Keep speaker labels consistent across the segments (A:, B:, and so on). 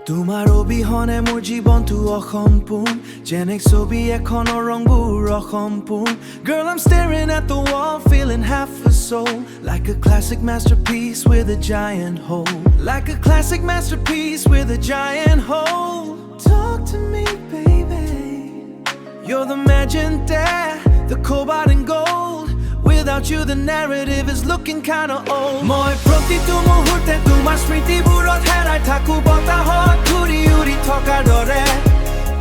A: তোমাৰ অবিহনে মোৰ জীৱনটো অসম্পূৰ্ণ যেনে ছবি এখনৰ ৰংবোৰ অসম্পূৰ্ণ Girl, I'm staring at the wall feeling half a soul Like a classic masterpiece with a giant hole Like a classic masterpiece with a giant hole Talk to me, baby You're the magenta, the cobalt and gold Without you the narrative is looking kinda old মই প্ৰতিটো মুহূৰ্তে তোমাৰ স্মৃতিবোৰত হেৰাই থাকো বতাহত ঘূৰি উৰি থকাৰ দৰে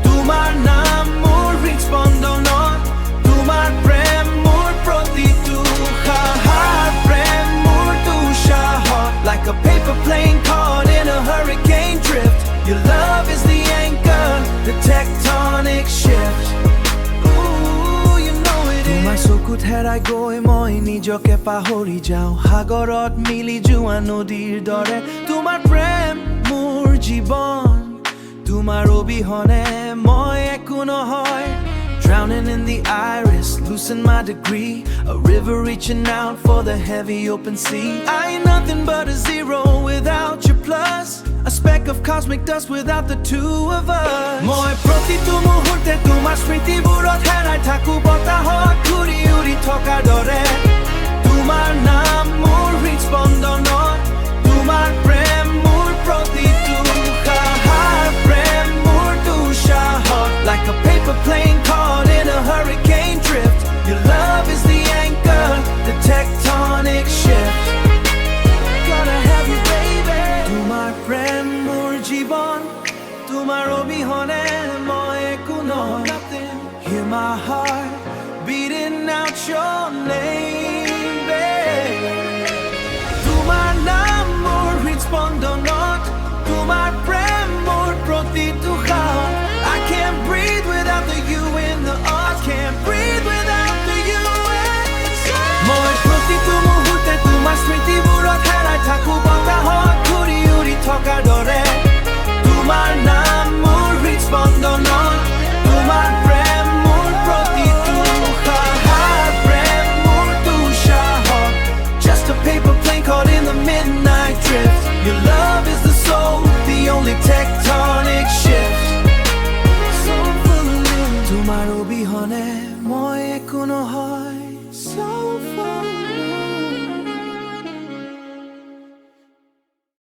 A: তোমাৰ নাম মোৰ হৃদস্পন্দনত তোমাৰ প্ৰেম মোৰ প্ৰতিটো উশাহত প্ৰেম মোৰ দুঃসাহত Like a paper plane caught in a hurricane drift Your love is the anchor, the tectonic shift তোমাৰ চকুত হেৰাই গৈ মই নিজকে পাহৰি যাওঁ সাগৰত মিলি যোৱা নদীৰ দৰে তোমাৰ প্ৰেম মোৰ জীৱন তোমাৰ অবিহনে মই একো নহয় Drowning in the iris, losing my degree A river reaching out for the heavy open sea I ain't nothing but a zero without your plus A speck of cosmic dust without the two of us মই প্ৰতিটো মুহূৰ্তে তোমাৰ স্মৃতিবোৰত হেৰাই থাকো বতাহত ঘূৰি উৰি থকাৰ দৰে তোমাৰ নাম মোৰ হৃদস্পন্দনত তোমাৰ প্ৰেম মোৰ প্ৰতি